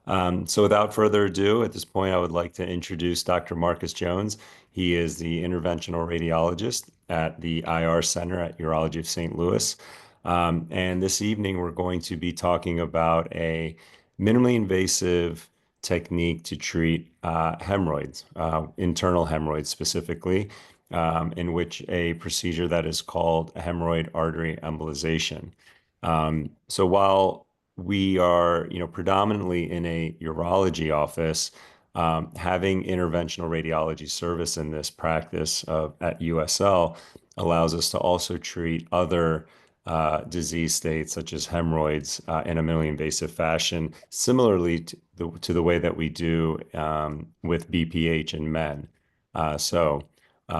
So without further ado, at this point, I would like to introduce Dr. Marcus Jones. He is the Interventional Radiologist at the IR Center at Urology St. Louis. And this evening, we're going to be talking about a minimally invasive technique to treat hemorrhoids, internal hemorrhoids specifically, in which a procedure that is called a hemorrhoid artery embolization. So while we are, predominantly in a urology office, having interventional radiology service in this practice at USL allows us to also treat other disease states such as hemorrhoids in a minimally invasive fashion, similarly to the way that we do with BPH in men.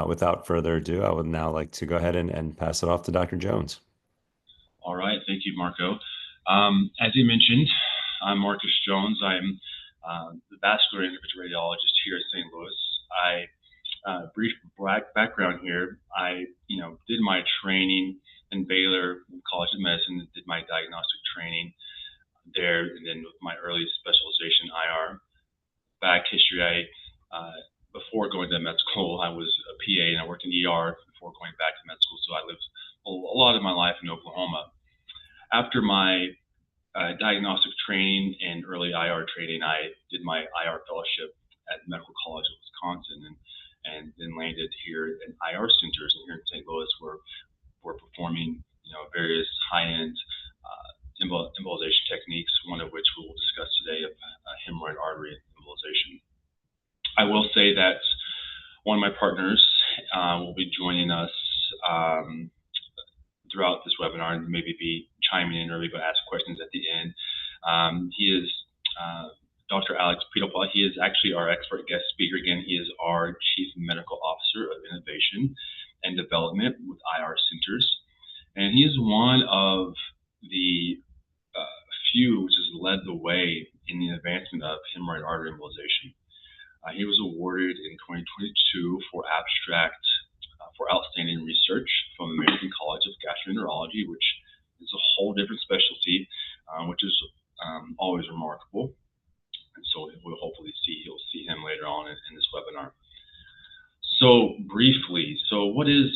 Without further ado, I would now like to go ahead and pass it off to Dr. Jones. All right, thank you, Marco. As you mentioned, I'm Marcus Jones. I'm the vascular interventional radiologist here at St. Louis. Brief background here. I, did my training in Baylor College of Medicine, did my diagnostic training there, and then with my early specialization IR. Back history, before going to med school, I was a PA and I worked in ER before going back to med school, so I lived a lot of my life in Oklahoma. After my diagnostic training and early IR training, I did my IR fellowship at Medical College of Wisconsin and then landed here in IR centers here in St. Louis where we're performing various high-end embolization techniques, one of which we will discuss today, of hemorrhoid artery embolization. I will say that one of my partners will be joining us throughout this webinar and maybe be chiming in or maybe ask questions at the end. He is Dr. Alex Pidopal. He is actually our expert guest speaker. Again, he is our Chief Medical Officer of Innovation and Development with IR Centers. And he is one of the few which has led the way in the advancement of hemorrhoid artery embolization. He was awarded in 2022 for abstract for outstanding research from the American College of Gastroenterology, which is a whole different specialty, which is always remarkable. And so we'll hopefully you'll see him later on in this webinar. So briefly, what is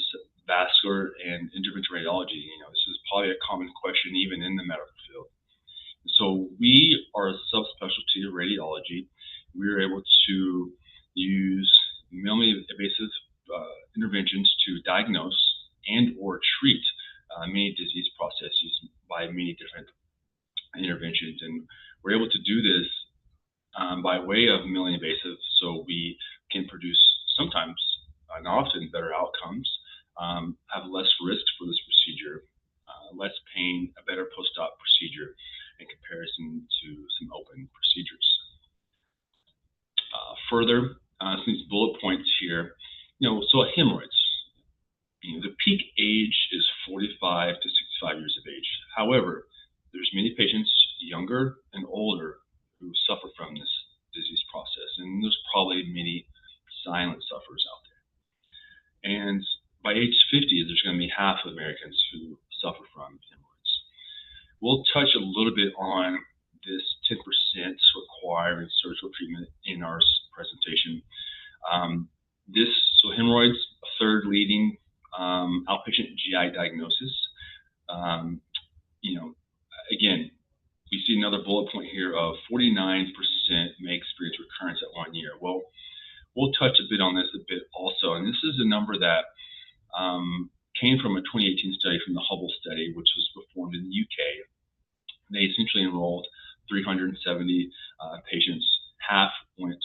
vascular and interventional radiology? This is probably a common question even in the medical field. So we are a subspecialty of radiology. We are able to use minimally invasive interventions to diagnose and or treat many disease processes by many different interventions. And we're able to do this by way of minimally invasive, so we can produce sometimes and often better outcomes, have less risk for this procedure, less pain, a better post-op procedure in comparison to some open procedures. Further, some bullet points here, so hemorrhoids, the peak age is 45 to 65 years of age. However, there's many patients younger and older who suffer from this disease process, and there's probably many silent sufferers out there. And by age 50, there's going to be half of Americans who suffer from hemorrhoids. We'll touch a little bit on this 10% requiring surgical treatment in our presentation. So hemorrhoids, a third leading outpatient GI diagnosis. Again, we see another bullet point here of 49% may experience recurrence at 1 year. Well, we'll touch a bit on this a bit also, and this is a number that came from a 2018 study from the Hubble study, which was performed in the UK. They essentially enrolled 370 patients. Half went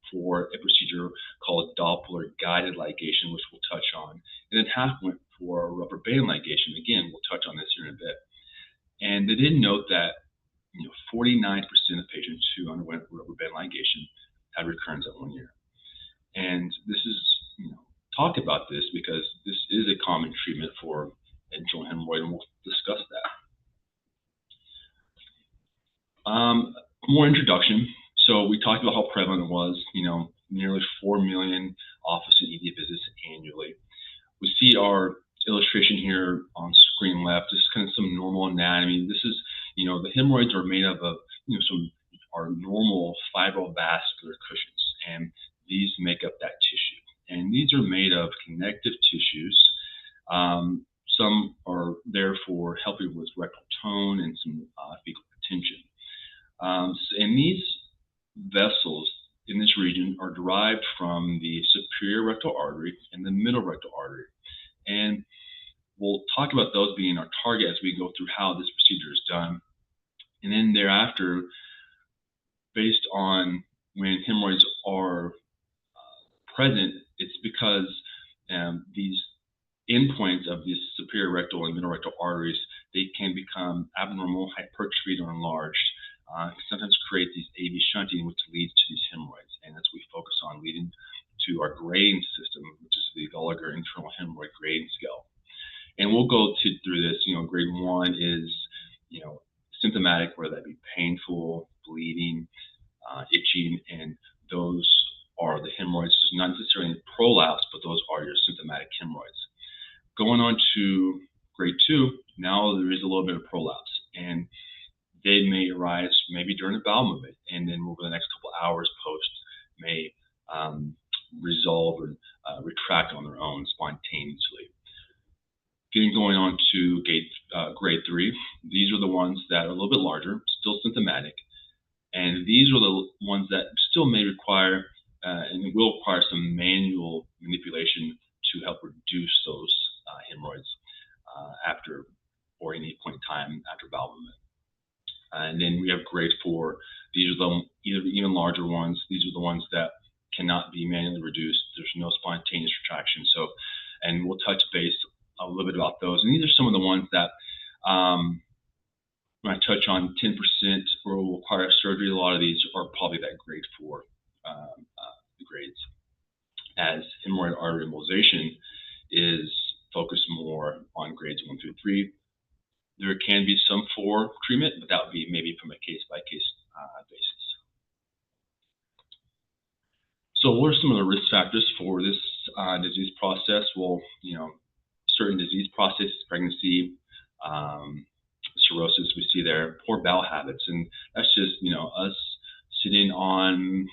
for a procedure called Doppler guided ligation, which we'll touch on, and then half went for rubber band ligation. Again, we'll touch on this here in a bit. And they did note that 49% of patients who underwent rubber band ligation had recurrence at 1 year. And this is, talk about this because this is a common treatment for internal hemorrhoid, and we'll discuss that. More introduction. So we talked about how prevalent it was, nearly 4 million office and ED visits annually. We see our illustration here on screen left, just kind of some normal anatomy. This is, the hemorrhoids are made up of, some are normal fibrovascular cushions, and these make up that tissue. And these are made of connective tissues. Some are there for helping with rectal tone and some fecal retention. And these vessels in this region are derived from the superior rectal artery and the middle rectal artery. And we'll talk about those being our target as we go through how this procedure is done. And then thereafter, based on when hemorrhoids are present, it's because these endpoints of these superior rectal and middle rectal arteries, they can become abnormal, hypertrophied, or enlarged. Sometimes create these AV shunting, which leads to these hemorrhoids. And that's what we focus on, leading to our grading system, which is the Gallagher Internal Hemorrhoid Grading Scale. And we'll go through this. Grade 1 is, symptomatic, whether that be painful, bleeding, itching, and those are the hemorrhoids. It's not necessarily prolapse, but those are your symptomatic hemorrhoids. Going on to grade 2, now there is a little bit of prolapse, and they may arise maybe during a bowel movement, and then over the next couple hours post may resolve or retract on their own spontaneously. Going on to grade 3, these are the ones that are a little bit larger, still symptomatic, and these are the ones that still may require and will require some manual manipulation to help reduce those hemorrhoids after or any point in time after bowel movement. And then we have grade 4. These are the even larger ones. These are the ones that cannot be manually reduced. There's no spontaneous retraction. And we'll touch base a little bit about those. And these are some of the ones that when I touch on 10% or will require surgery, a lot of these are probably that grade 4 grades. As hemorrhoid artery embolization is focused more on grades 1 through 3. There can be some for treatment, but that would be maybe from a case-by-case basis. So what are some of the risk factors for this disease process? Well, certain disease processes, pregnancy, cirrhosis we see there, poor bowel habits, and that's just, us sitting on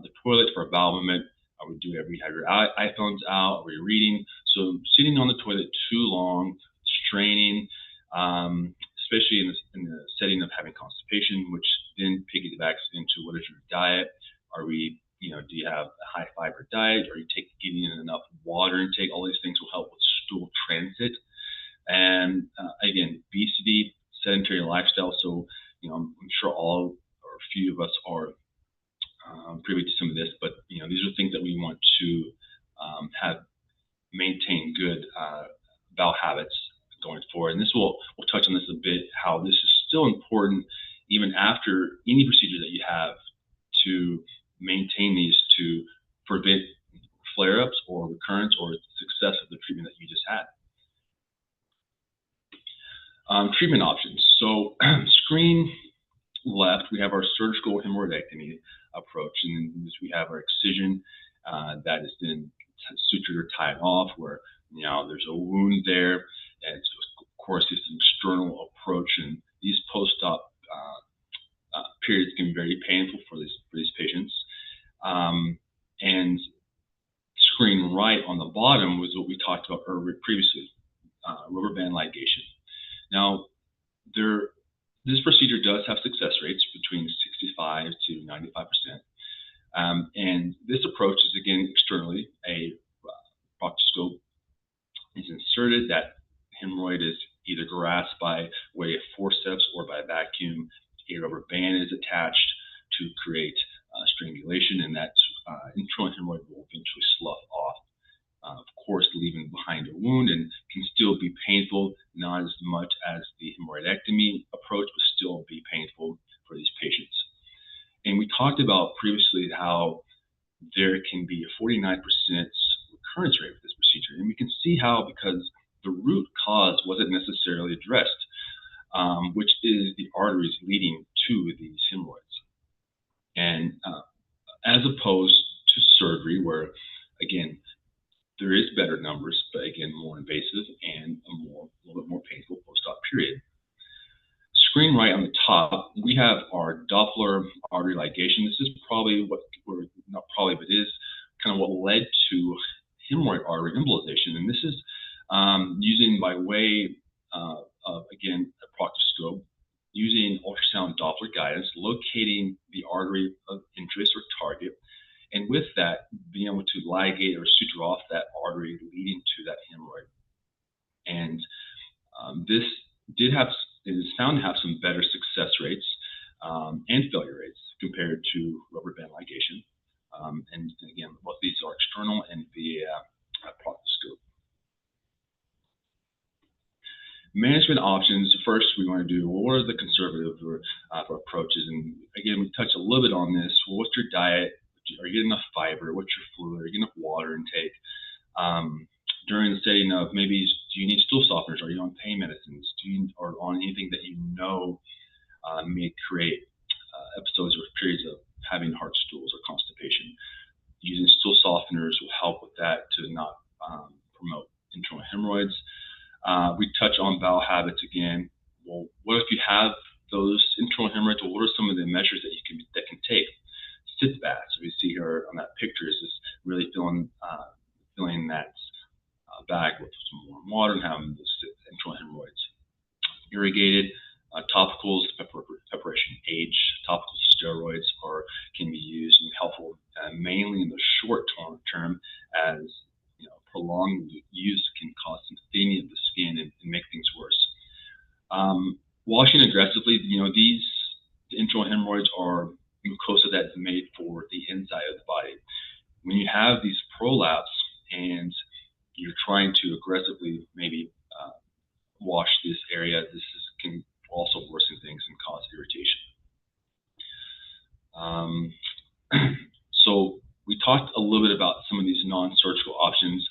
the toilet for a bowel movement. We have your iPhones out, are we reading? So sitting on the toilet too long, straining, especially in the setting of having constipation, which then piggybacks into what is your diet? Are we, do you have a high fiber diet? Are you getting in enough water intake? All these things will help with stool transit. And again, obesity, sedentary lifestyle. So, I'm sure all or a few of us are privy to some of this, but these are things that we want to maintain good bowel habits going forward. And we'll touch on this a bit, how this is still important even after any procedure that you have to maintain these to prevent flare-ups or recurrence or success of the treatment that you just had. Treatment options. So screen left, we have our surgical hemorrhoidectomy approach, and then we have our excision that is then sutured or tied off, where there's a wound there, and it's, of course, it's an external approach, and these post-op periods can be very painful for these patients. And screen right on the bottom was what we talked about previously, rubber band ligation. Now, this procedure does have success rates between 65 to 95%. And this approach is, again, externally. A proctoscope is inserted. That hemorrhoid is either grasped by way of forceps or by vacuum. A rubber band is attached to create strangulation, and that internal hemorrhoid will eventually slough off. Of course, leaving behind a wound, and can still be painful, not as much as the hemorrhoidectomy approach, but still be painful for these patients. And we talked about previously how there can be a 49% recurrence rate with this procedure. And we can see how, because the root cause wasn't necessarily addressed, which is the arteries leading to these hemorrhoids. And as opposed to surgery, where, again, there is better numbers, but again, more invasive and a little bit more painful post-op period. screen right on the top, we have our Doppler artery ligation. This is probably or not probably, but is kind of what led to hemorrhoid artery embolization. And this is using by way of, again, a proctoscope, using ultrasound Doppler guidance, locating the artery of interest or target, and with that, being able to ligate or suture off that artery leading to that hemorrhoid. And this is found to have some better success rates and failure rates compared to rubber band ligation. And again, both these are external and via proctoscope. Management options. First, we want to do what are the conservative approaches, and again, we touched a little bit on this. What's your diet? Are you getting enough fiber? What's your fluid? Are you getting enough water intake? During the setting of maybe, do you need stool softeners? Are you on pain medicines? Or on anything that you know may create episodes or periods of having hard stools or constipation? Using stool softeners will help with that to not promote internal hemorrhoids. We touch on bowel habits again. Well, what if you have those internal hemorrhoids? Well, what are some of the measures that can take? Sitz baths. We see here on that picture is just really filling that bag with some warm water and having the internal hemorrhoids irrigated. Topicals, preparation age, topical steroids can be used and helpful mainly in the short term, as prolonged use can cause some thickening of the skin and make things worse. Washing aggressively, these internal hemorrhoids are mucosa that's made for the inside of the body. When you have these prolapse and you're trying to aggressively maybe wash this area, can also worsen things and cause irritation. So we talked a little bit about some of these non-surgical options.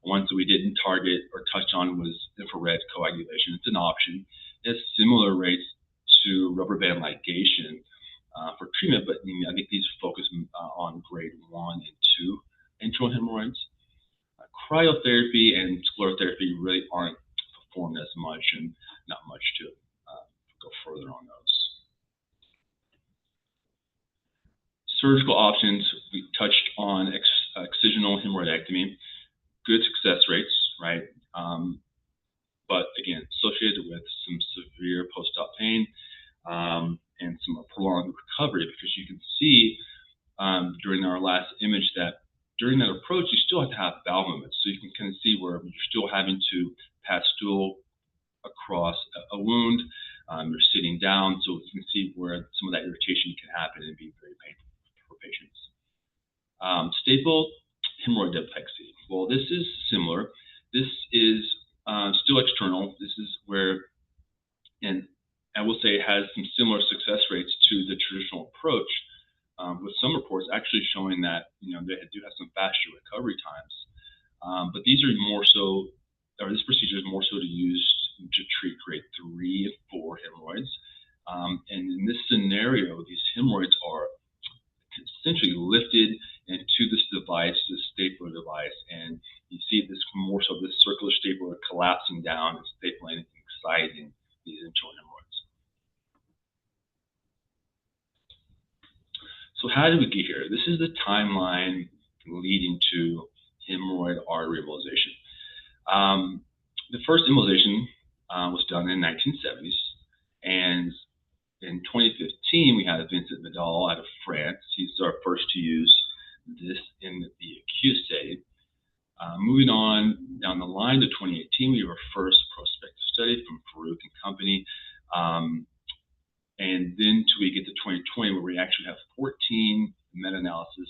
Ones that we didn't target or touch on was infrared coagulation. It's an option. It has similar rates to rubber band ligation for treatment, but I think these focus on grade 1 and 2 internal hemorrhoids. Cryotherapy and sclerotherapy really aren't performed as much, and not much to go further on those. Surgical options, we touched on excisional hemorrhoidectomy. Good success rates, right? But again, associated with some severe post-op pain and some prolonged recovery, because you can see during our last image that during that approach, you still have to have bowel movements. So you can kind of see where you're still having to pass stool across a wound. You're sitting down, so you can see where some of that irritation can happen and be very painful for patients. Staple hemorrhoidopexy. Well, this is similar. This is still external. This is where, and I will say it has some similar success rates to the traditional approach, with some reports actually showing that they do have some faster recovery times. But these are more so, or this procedure is more so to treat grade 3 and 4 hemorrhoids. And in this scenario, these hemorrhoids are essentially lifted into this device, this stapler device, and you see this more so this circular stapler collapsing down and stapling and excising these internal hemorrhoids. So how did we get here? This is the timeline leading to hemorrhoid artery embolization. The first embolization was done in the 1970s, and in 2015 we had Vincent Vidal out of France. He's our first to use this in the acute setting. Moving on down the line to 2018, we have our first prospective study from Farouk and company. And then we get to 2020, where we actually have 14 meta-analysis,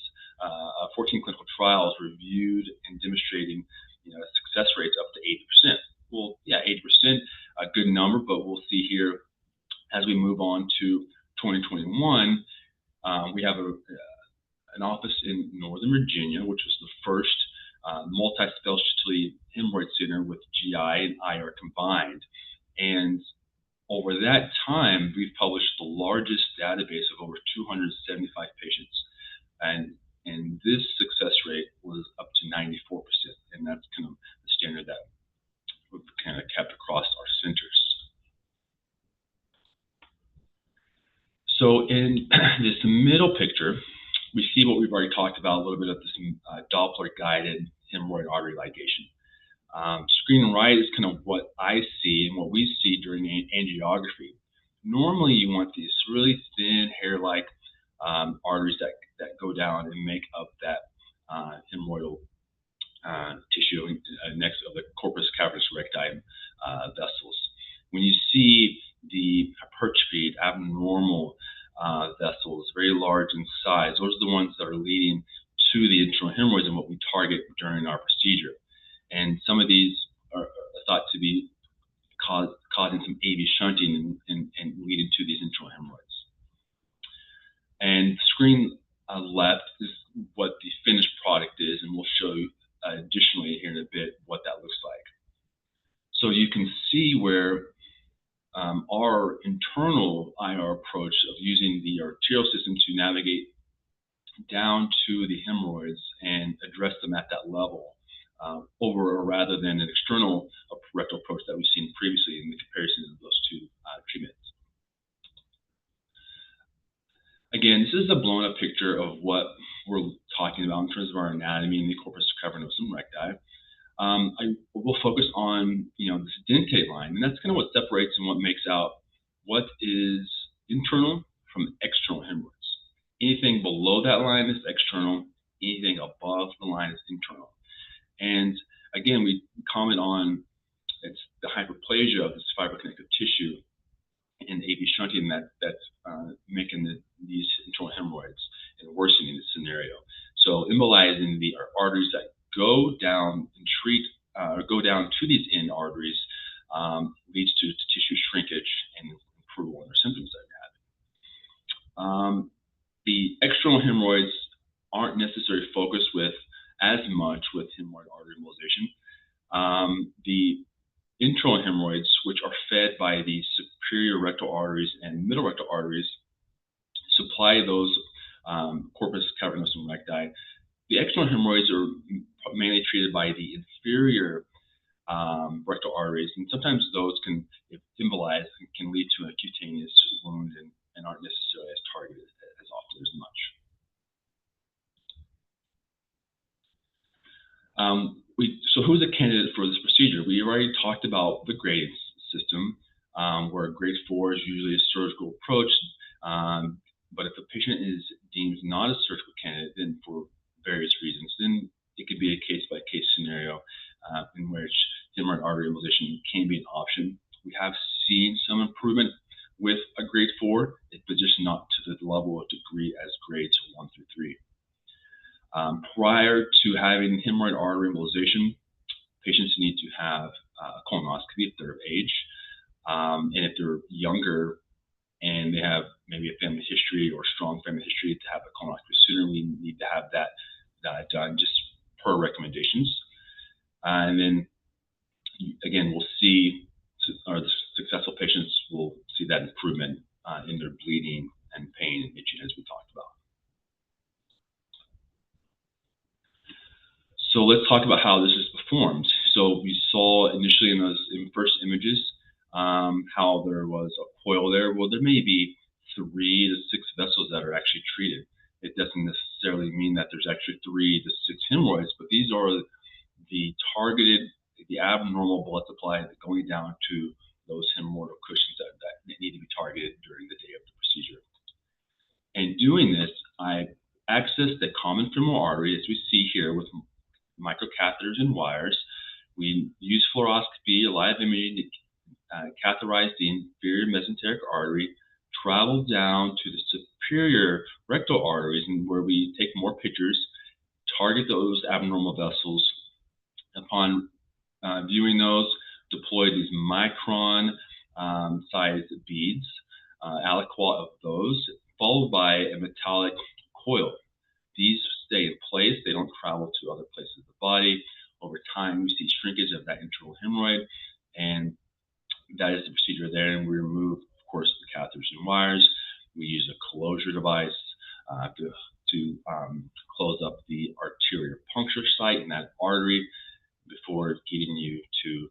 14 clinical trials reviewed and demonstrating success rates up to 80%. Well, yeah, 80%, a good number, but we'll see here as we move on to 2021, we have an office in Northern Virginia, which was the first multi-specialty hemorrhoid center with GI and IR combined. And over that time, we've published the largest database of over 275 patients. And this success rate was up to 94%. And that's kind of the standard that we've kind of kept across our centers. So in this middle picture, we see what we've already talked about a little bit of this Doppler-guided hemorrhoid artery ligation. Screen right is kind of what I see and what we see during angiography. Normally, you want these really thin hair-like arteries that go down and make up that hemorrhoidal tissue next to the corpus cavernous recti vessels. When you see the hypertrophied, abnormal vessels, very large in size, those are the ones that are leading to the internal hemorrhoids and what we target during our procedure. And some of these are thought to be causing some AV shunting and leading to these internal hemorrhoids. And screen left is what the finished product is, and we'll show you additionally here in a bit what that looks like. So you can see where our internal IR approach of using the arterial system to navigate down to the hemorrhoids and address them at that level over or rather than an external rectal approach that we've seen previously in the comparison of those two treatments. Again, this is a blown up picture of what we're talking about in terms of our anatomy in the corpus cavernosum recti. I will focus on this dentate line, and that's kind of what separates and what makes out what is internal from external hemorrhoids. Anything below that line is external. Anything above the line is internal. And again, we comment on it's the hyperplasia of this fibroconnective tissue and AV shunting that's making these internal hemorrhoids and worsening the scenario. So embolizing the arteries that go down and treat or go down to these end arteries leads to tissue shrinkage and improvement on the symptoms that you're having. The external hemorrhoids aren't necessarily focused with as much with hemorrhoid artery embolization. The internal hemorrhoids, which are fed by the superior rectal arteries and middle rectal arteries, supply those corpus cavernosum recti. The external hemorrhoids are mainly treated by the inferior rectal arteries, and sometimes those can, if embolized, can lead to a cutaneous wound and aren't necessarily as targeted as often as much. So who's a candidate for this procedure? We already talked about the grade system, where grade 4 is usually a surgical approach, but if the patient is deemed not a surgical candidate, then for various reasons, then it could be a case-by-case scenario in which hemorrhoid artery embolization can be an option. We have seen some improvement with a grade 4, but just not to the level of degree as grades 1 through 3. Prior to having hemorrhoid artery embolization, patients need to have a colonoscopy if they're of age. And if they're younger and they have maybe a family history or strong family history to have a colonoscopy sooner, we need to have that done just per recommendations. And then again, we'll see, or the successful patients will see that improvement in their bleeding and pain and itching as we talked about. So let's talk about how this is performed. So we saw initially in those first images how there was a coil there. Well, there may be 3 to 6 vessels that are actually treated. It doesn't necessarily mean that there's actually 3 to 6 hemorrhoids, but these are the targeted, the abnormal blood supply that's going down to those hemorrhoidal cushions that need to be targeted during the day of the procedure. And doing this, I access the common femoral artery, as we see here with microcatheters and wires. We use fluoroscopy, live imaging, to catheterize the inferior mesenteric artery, travel down to the superior rectal arteries, and where we take more pictures, target those abnormal vessels. Upon viewing those, deploy these micron sized beads, aliquot of those, followed by a metallic coil. These stay in place. They don't travel to other places of the body. Over time, we see shrinkage of that internal hemorrhoid, and that is the procedure there. And we remove, of course, the catheters and wires. We use a closure device to close up the arterial puncture site in that artery before getting you to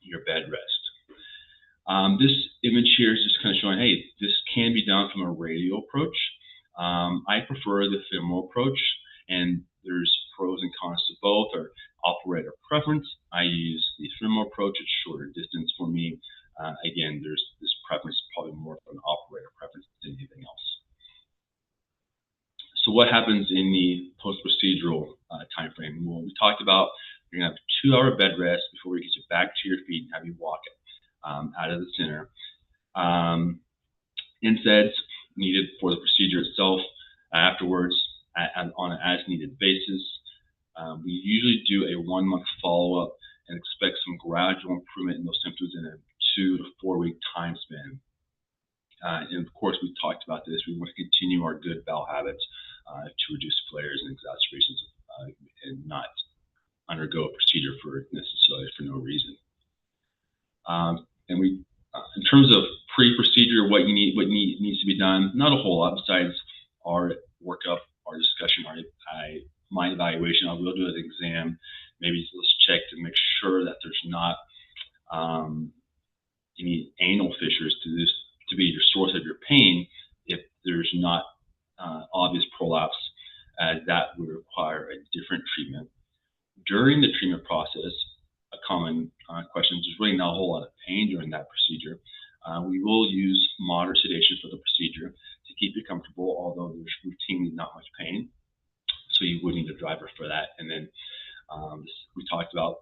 your bed rest. This image here is just kind of showing, hey, this can be done from a I prefer the femoral approach, and there's pros and cons to both, or operator preference. I use the femoral approach. It's shorter distance for me. Again, there's this preference, probably more for an operator preference than anything else. So what happens in the post-procedural time frame? Well, we talked about you're going to have a 2-hour bed rest before we get you back to your feet and have you walk out of the center. NSAIDs needed for the procedure itself. Afterwards, on an as-needed basis. We usually do a 1-month follow-up and expect some gradual improvement in those symptoms in a 2 to 4 week time span. And of course, we talked about this. We want to continue our good bowel habits to reduce flares and exacerbations and not undergo a procedure necessarily for no reason. And we, in terms of pre-procedure, what needs to be done, not a whole lot besides our workup, our discussion, my evaluation. I will do an exam. Maybe let's check to make sure that there's not any anal fissures to be your source of your pain. If there's not obvious prolapse, that would require a different treatment. During the treatment process, a common question is there's really not a whole lot of pain during that procedure. We will use moderate sedation for the procedure to keep you comfortable, although there's routinely not much pain. So you would need a driver for that. And then we talked about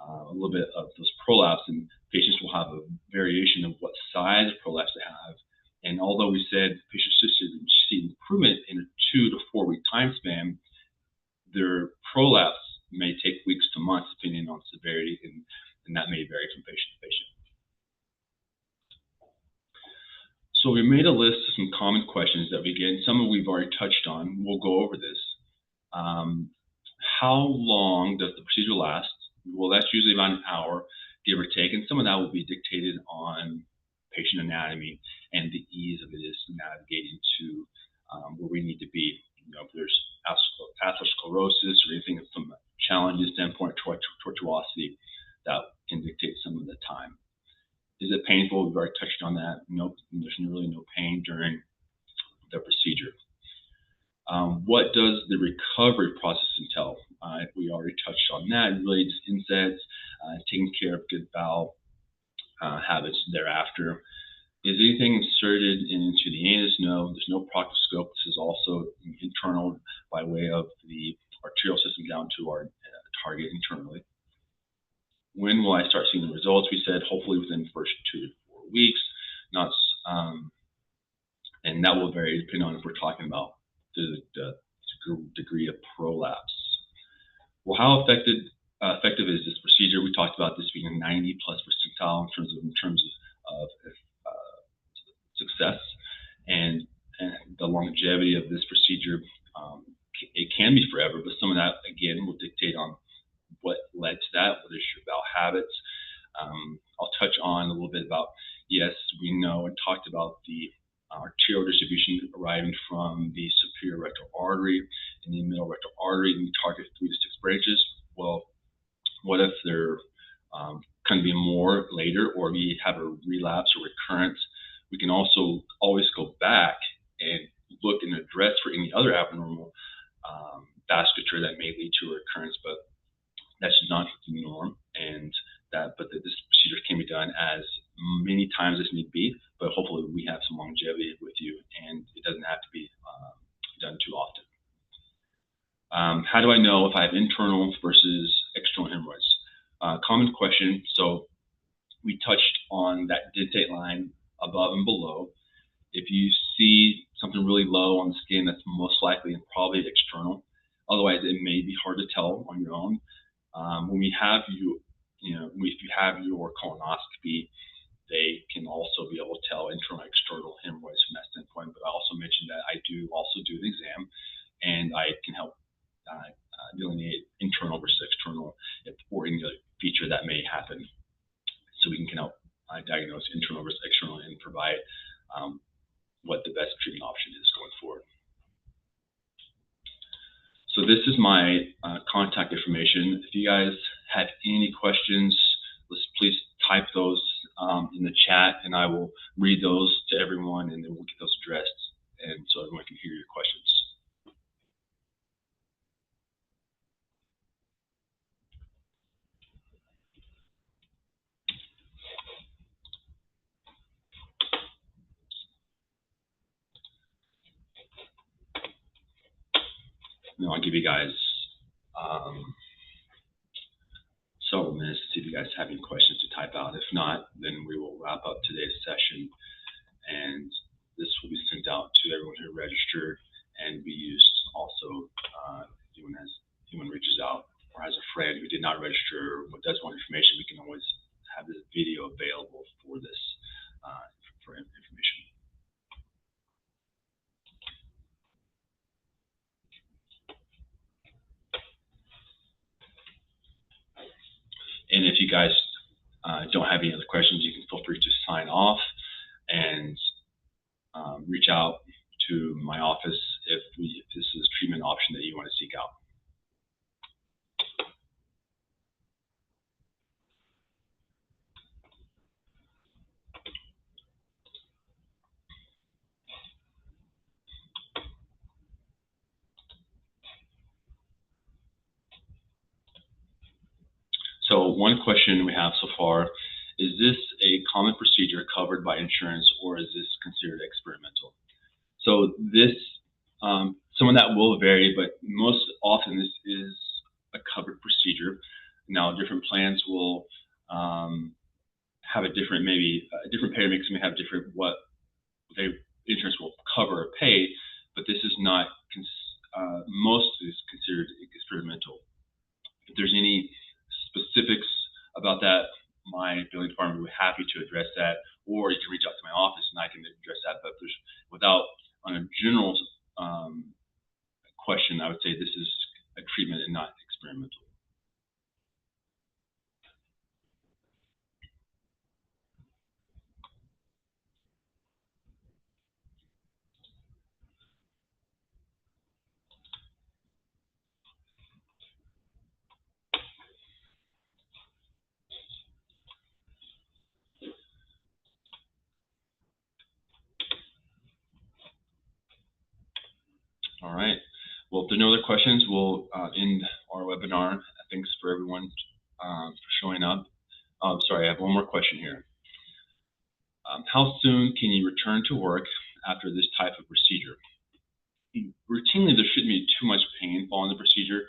a little bit of those prolapse, and patients will have a variation of what size of prolapse they have. And although we said patients should see improvement in a 2 to 4 week time span, their prolapse may take weeks to months depending on severity, and that may vary from patient to patient. So we made a list of some common questions that we get. Some of we've already touched on. We'll go over this. How long does the procedure last? Well, that's usually about an hour, give or take, and some of that will be dictated on patient anatomy and the ease of it is navigating to where we need to be. You know, if there's atherosclerosis or anything from a challenges standpoint, tortuosity, that can dictate some of the time. Is it painful? We've already touched on that. Nope, there's really no pain during the procedure. What does the recovery process entail? We already touched on that. Really just NSAIDs, taking care of good bowel habits thereafter. Is anything inserted into the anus? No, there's no proctoscope. This is also internal by way of the arterial system down to our target internally. When will I start seeing the results? We said hopefully within the first 2 to 4 weeks. Not, and that will vary depending on if we're talking about the degree of prolapse. Well, how effective is this procedure? We talked about this being a 90+ percentile in terms of success, and the longevity of this procedure. It can be forever, but some of that again will dictate on what led to that. What is your bowel habits? I'll touch on a little bit about, yes, we know and talked about the arterial distribution arriving from the superior rectal artery and the middle rectal artery, and we target 3 to 6 branches. Well, what if there can be more later, or we have a relapse or recurrence? We can also always go back and look and address for any other abnormal vasculature that may lead to a recurrence, but that's not the norm, and but this procedure can be done as many times as need be, but hopefully we have some longevity with you, and it doesn't have to be done too often. How do I know if I have internal versus external hemorrhoids? Common question. So we touched on that dentate line above and below. If you see something really low on the skin, that's most likely and probably external. Otherwise, it may be hard to tell on your own. When we have if you have your colonoscopy, they can also be able to tell internal and external hemorrhoids from that standpoint. But I also mentioned that I do also do an exam, and I can help delineate internal versus external or any other feature that may happen. So we can help diagnose internal versus external and provide what the best treatment option is going forward. So this is my contact information. If you guys have any questions, please type those in the chat, and I will read those to everyone, and then we'll get those addressed, and so everyone can hear your questions. I'll give you guys several minutes to see if you guys have any questions to type out. If not, then we will wrap up today's session, and this will be sent out to everyone who registered and be used also if anyone reaches out or has a friend who did not register or does want information. We can always have this video available for this for information. And if you guys don't have any other questions, you can feel free to sign off and reach out to my office if this is a treatment option that you want to seek out. So one question we have so far, is this a common procedure covered by insurance, or is this considered experimental? So this, some of that will vary, but most often this is a covered procedure. Now, different plans will have a different, maybe a different payer mix may have different what insurance will cover or pay, but this is not, most is considered experimental. If there's any specifics about that, my billing department would be happy to address that, or you can reach out to my office and I can address that. But on a general question, I would say this is a treatment and not experimental. All right. Well, if there are no other questions, we'll end our webinar. Thanks for everyone for showing up. Oh, sorry, I have one more question here. How soon can you return to work after this type of procedure? Routinely, there shouldn't be too much pain following the procedure.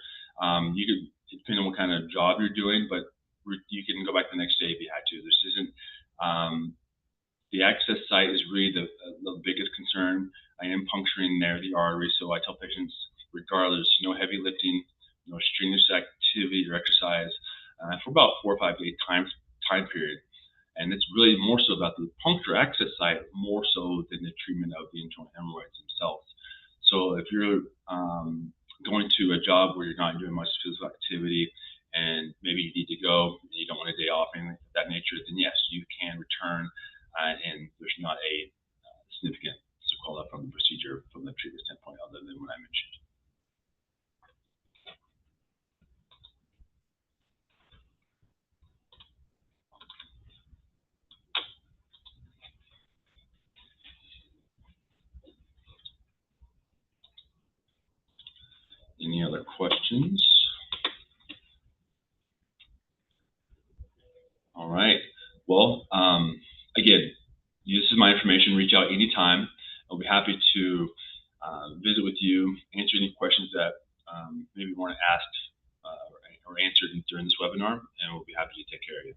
You could, depending on what kind of job you're doing, but you can go back the next day if you had to. This isn't, the access site is really the biggest concern. I am puncturing there the artery, so I tell patients, regardless, no heavy lifting, no strenuous activity or exercise for about 4 or 5 day time period. And it's really more so about the puncture access site, more so than the treatment of the internal hemorrhoids themselves. So if you're going to a job where you're not doing much physical activity and maybe you need to go and you don't want a day off, anything of that nature, then yes, you can return and there's not a significant sequela from the procedure from the treatment standpoint other than what I mentioned. Any other questions? All right. Well, again, this is my information. Reach out anytime. I'll be happy to visit with you, answer any questions that maybe weren't asked or answered during this webinar, and we'll be happy to take care of you.